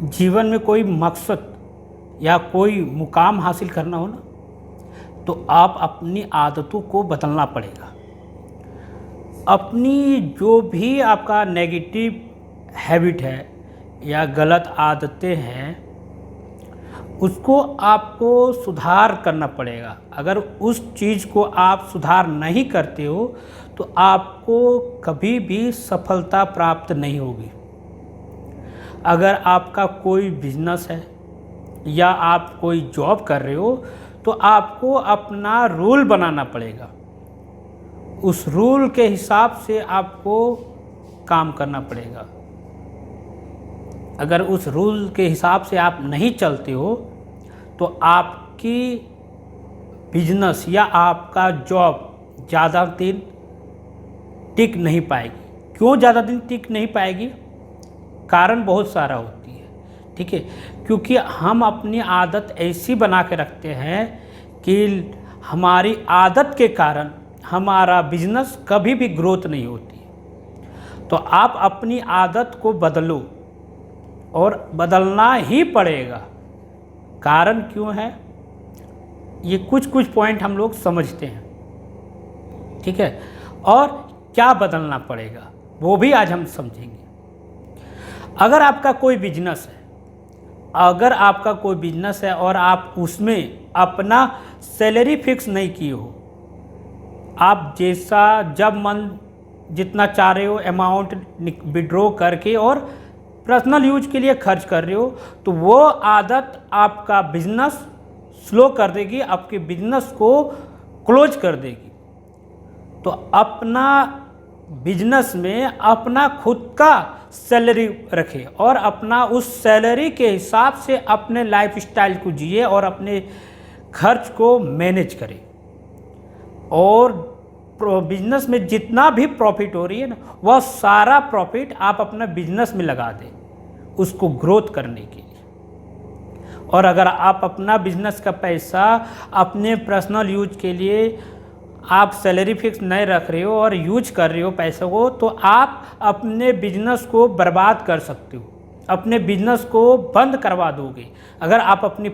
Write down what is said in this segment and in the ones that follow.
जीवन में कोई मकसद या कोई मुकाम हासिल करना हो ना, तो आप अपनी आदतों को बदलना पड़ेगा। अपनी जो भी आपका नेगेटिव हैबिट है या गलत आदतें हैं, उसको आपको सुधार करना पड़ेगा। अगर उस चीज़ को आप सुधार नहीं करते हो तो आपको कभी भी सफलता प्राप्त नहीं होगी। अगर आपका कोई बिजनेस है या आप कोई जॉब कर रहे हो तो आपको अपना रूल बनाना पड़ेगा। उस रूल के हिसाब से आपको काम करना पड़ेगा। अगर उस रूल के हिसाब से आप नहीं चलते हो तो आपकी बिजनेस या आपका जॉब ज़्यादा दिन टिक नहीं पाएगी। क्यों ज़्यादा दिन टिक नहीं पाएगी? कारण बहुत सारा होती है, ठीक है। क्योंकि हम अपनी आदत ऐसी बना के रखते हैं कि हमारी आदत के कारण हमारा बिजनेस कभी भी ग्रोथ नहीं होती। तो आप अपनी आदत को बदलो, और बदलना ही पड़ेगा। कारण क्यों है, ये कुछ पॉइंट हम लोग समझते हैं, ठीक है। और क्या बदलना पड़ेगा वो भी आज हम समझेंगे। अगर आपका कोई बिजनेस है, और आप उसमें अपना सैलरी फिक्स नहीं किए हो, आप जैसा जब मन जितना चाह रहे हो अमाउंट विड्रॉ करके और पर्सनल यूज के लिए खर्च कर रहे हो, तो वो आदत आपका बिजनेस स्लो कर देगी, आपके बिजनेस को क्लोज कर देगी। तो अपना बिजनेस में अपना खुद का सैलरी रखें और अपना उस सैलरी के हिसाब से अपने लाइफ स्टाइल को जिए और अपने खर्च को मैनेज करें। और बिजनेस में जितना भी प्रॉफिट हो रही है ना, वह सारा प्रॉफिट आप अपना बिजनेस में लगा दें, उसको ग्रोथ करने के लिए। और अगर आप अपना बिजनेस का पैसा अपने पर्सनल यूज के लिए आप सैलरी फिक्स नहीं रख रहे हो और यूज कर रहे हो पैसों को, तो आप अपने बिजनेस को बर्बाद कर सकते हो, अपने बिजनेस को बंद करवा दोगे अगर आप अपनी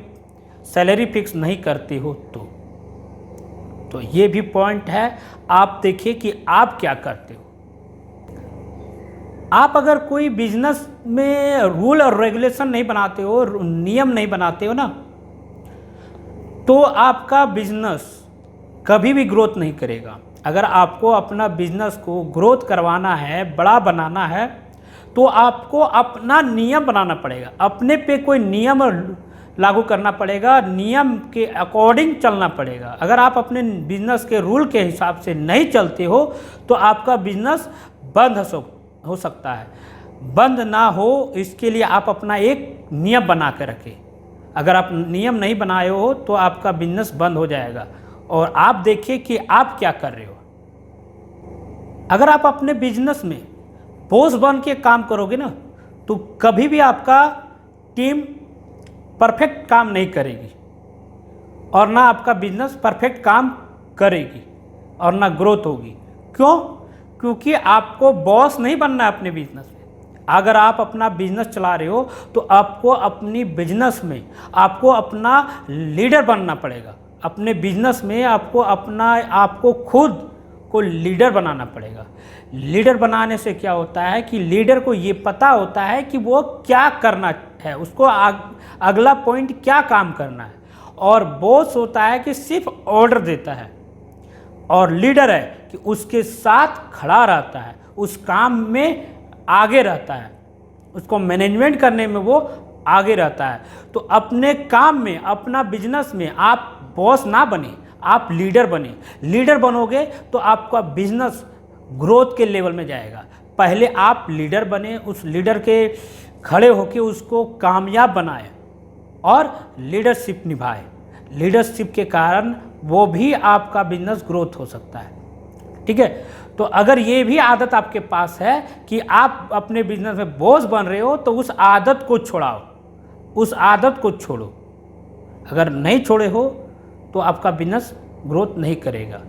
सैलरी फिक्स नहीं करते हो। तो ये भी पॉइंट है। आप देखिए कि आप क्या करते हो। आप अगर कोई बिजनेस में रूल और रेगुलेशन नहीं बनाते हो, नियम नहीं बनाते हो ना, तो आपका बिजनेस कभी भी ग्रोथ नहीं करेगा। अगर आपको अपना बिजनेस को ग्रोथ करवाना है, बड़ा बनाना है, तो आपको अपना नियम बनाना पड़ेगा, अपने पे कोई नियम लागू करना पड़ेगा, नियम के अकॉर्डिंग चलना पड़ेगा। अगर आप अपने बिजनेस के रूल के हिसाब से नहीं चलते हो तो आपका बिजनेस बंद हो सकता है। बंद ना हो इसके लिए आप अपना एक नियम बना के रखें। अगर आप नियम नहीं बनाए हो तो आपका बिजनेस बंद हो जाएगा। और आप देखिए कि आप क्या कर रहे हो। अगर आप अपने बिजनेस में बॉस बन के काम करोगे ना, तो कभी भी आपका टीम परफेक्ट काम नहीं करेगी और ना आपका बिजनेस परफेक्ट काम करेगी और ना ग्रोथ होगी। क्यों? क्योंकि आपको बॉस नहीं बनना है अपने बिजनेस में। अगर आप अपना बिजनेस चला रहे हो तो आपको अपनी बिजनेस में आपको अपना लीडर बनना पड़ेगा। अपने बिजनेस में आपको खुद को लीडर बनाना पड़ेगा। लीडर बनाने से क्या होता है कि लीडर को ये पता होता है कि वो क्या करना है, उसको अगला पॉइंट क्या काम करना है। और बॉस होता है कि सिर्फ ऑर्डर देता है, और लीडर है कि उसके साथ खड़ा रहता है, उस काम में आगे रहता है, उसको मैनेजमेंट करने में वो आगे रहता है। तो अपने काम में, अपना बिजनेस में आप बॉस ना बने, आप लीडर बने। लीडर बनोगे तो आपका बिजनेस ग्रोथ के लेवल में जाएगा। पहले आप लीडर बने, उस लीडर के खड़े होकर उसको कामयाब बनाए और लीडरशिप निभाए। लीडरशिप के कारण वो भी आपका बिजनेस ग्रोथ हो सकता है, ठीक है। तो अगर ये भी आदत आपके पास है कि आप अपने बिजनेस में बॉस बन रहे हो, तो उस आदत को छुड़ाओ, उस आदत को छोड़ो। अगर नहीं छोड़े हो तो आपका बिजनेस ग्रोथ नहीं करेगा,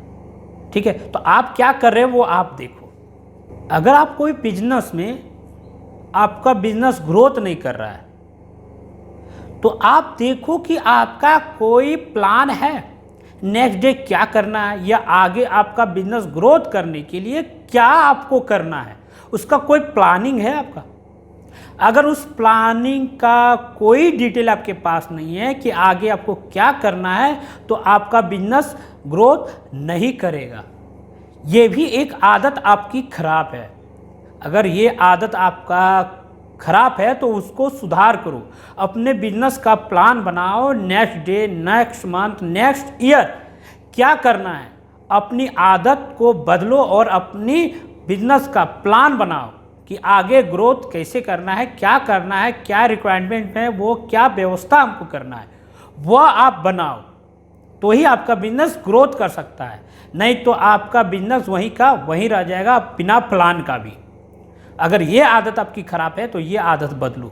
ठीक है। तो आप क्या कर रहे हो वो आप देखो। अगर आप कोई बिजनेस में आपका बिजनेस ग्रोथ नहीं कर रहा है तो आप देखो कि आपका कोई प्लान है नेक्स्ट डे क्या करना है, या आगे आपका बिजनेस ग्रोथ करने के लिए क्या आपको करना है, उसका कोई प्लानिंग है आपका। अगर उस प्लानिंग का कोई डिटेल आपके पास नहीं है कि आगे आपको क्या करना है, तो आपका बिजनेस ग्रोथ नहीं करेगा। ये भी एक आदत आपकी खराब है। अगर ये आदत आपका खराब है तो उसको सुधार करो, अपने बिजनेस का प्लान बनाओ, next day, next month, next year क्या करना है, अपनी आदत को बदलो और अपनी बिजनेस का प्लान बनाओ कि आगे ग्रोथ कैसे करना है, क्या करना है, क्या रिक्वायरमेंट है, वो क्या व्यवस्था हमको करना है, वह आप बनाओ, तो ही आपका बिजनेस ग्रोथ कर सकता है। नहीं तो आपका बिजनेस वहीं का वहीं रह जाएगा बिना प्लान का भी। अगर ये आदत आपकी खराब है तो ये आदत बदलो,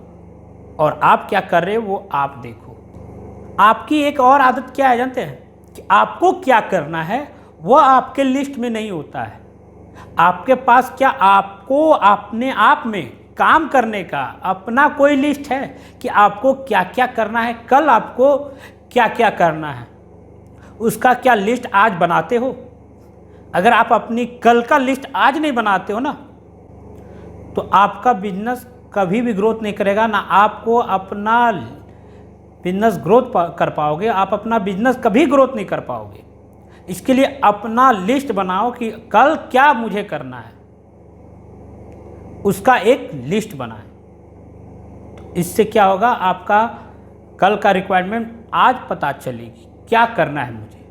और आप क्या कर रहे हो वो आप देखो। आपकी एक और आदत क्या है जानते हैं, कि आपको क्या करना है वो आपके लिस्ट में नहीं होता है। आपके पास क्या आपको अपने आप में काम करने का अपना कोई लिस्ट है कि आपको क्या क्या करना है, कल आपको क्या क्या करना है, उसका क्या लिस्ट आज बनाते हो। अगर आप अपनी कल का लिस्ट आज नहीं बनाते हो ना, तो आपका बिजनेस कभी भी ग्रोथ नहीं करेगा, ना आपको अपना बिजनेस ग्रोथ कर पाओगे, आप अपना बिजनेस कभी ग्रोथ नहीं कर पाओगे। इसके लिए अपना लिस्ट बनाओ कि कल क्या मुझे करना है, उसका एक लिस्ट बनाएं। तो इससे क्या होगा, आपका कल का रिक्वायरमेंट आज पता चलेगी क्या करना है मुझे।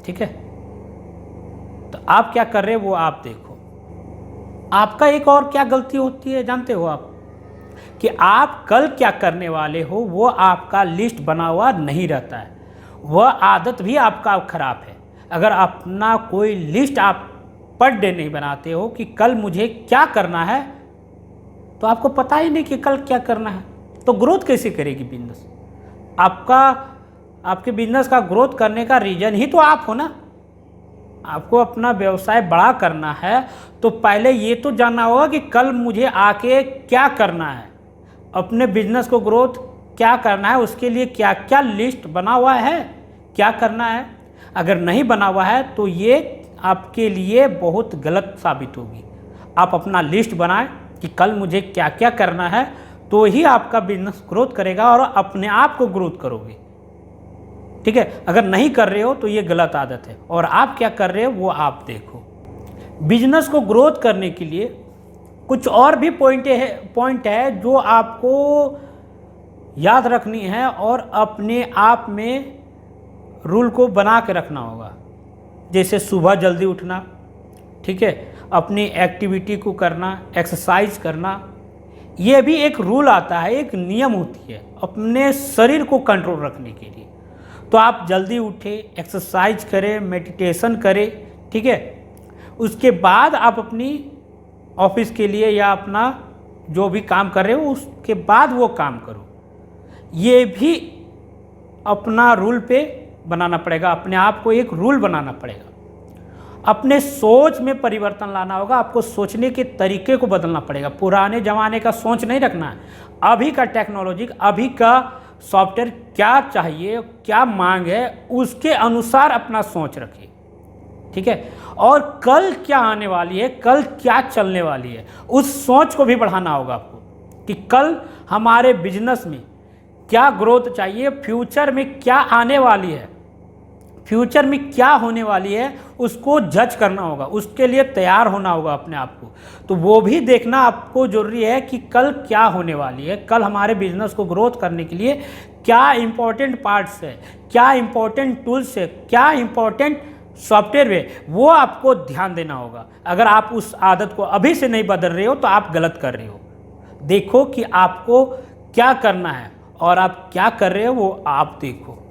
ठीक है, तो आप क्या कर रहे हो वो आप देखो। आपका एक और क्या गलती होती है जानते हो आप, कि आप कल क्या करने वाले हो वो आपका लिस्ट बना हुआ नहीं रहता है। वह आदत भी आपका खराब है। अगर अपना कोई लिस्ट आप पर डे नहीं बनाते हो कि कल मुझे क्या करना है, तो आपको पता ही नहीं कि कल क्या करना है, तो ग्रोथ कैसे करेगी बिजनेस। आपके बिजनेस का ग्रोथ करने का रीजन ही तो आप हो ना। आपको अपना व्यवसाय बड़ा करना है तो पहले ये तो जानना होगा कि कल मुझे आके क्या करना है, अपने बिजनेस को ग्रोथ क्या करना है, उसके लिए क्या क्या लिस्ट बना हुआ है, क्या करना है। अगर नहीं बना हुआ है तो ये आपके लिए बहुत गलत साबित होगी। आप अपना लिस्ट बनाएं कि कल मुझे क्या क्या करना है, तो ही आपका बिजनेस ग्रोथ करेगा और अपने आप को ग्रोथ करोगे। ठीक है, अगर नहीं कर रहे हो तो ये गलत आदत है, और आप क्या कर रहे हो वो आप देखो। बिजनेस को ग्रोथ करने के लिए कुछ और भी पॉइंट है जो आपको याद रखनी है और अपने आप में रूल को बना के रखना होगा। जैसे सुबह जल्दी उठना, ठीक है, अपनी एक्टिविटी को करना, एक्सरसाइज करना, ये भी एक रूल आता है, एक नियम होती है अपने शरीर को कंट्रोल रखने के लिए। तो आप जल्दी उठे, एक्सरसाइज करें, मेडिटेशन करें, ठीक है, उसके बाद आप अपनी ऑफिस के लिए या अपना जो भी काम कर रहे हो उसके बाद वो काम करो। ये भी अपना रूल पे बनाना पड़ेगा, अपने आप को एक रूल बनाना पड़ेगा। अपने सोच में परिवर्तन लाना होगा, आपको सोचने के तरीके को बदलना पड़ेगा। पुराने ज़माने का सोच नहीं रखना है, अभी का टेक्नोलॉजी, अभी का सॉफ्टवेयर क्या चाहिए, क्या मांग है, उसके अनुसार अपना सोच रखिए। ठीक है, और कल क्या आने वाली है, कल क्या चलने वाली है, उस सोच को भी बढ़ाना होगा आपको कि कल हमारे बिजनेस में क्या ग्रोथ चाहिए, फ्यूचर में क्या आने वाली है, फ्यूचर में क्या होने वाली है, उसको जज करना होगा, उसके लिए तैयार होना होगा अपने आप को। तो वो भी देखना आपको ज़रूरी है कि कल क्या होने वाली है, कल हमारे बिजनेस को ग्रोथ करने के लिए क्या इम्पोर्टेंट पार्ट्स है, क्या इम्पोर्टेंट टूल्स है, क्या इम्पोर्टेंट सॉफ्टवेयर है, वो आपको ध्यान देना होगा। अगर आप उस आदत को अभी से नहीं बदल रहे हो तो आप गलत कर रहे हो। देखो कि आपको क्या करना है और आप क्या कर रहे हो वो आप देखो।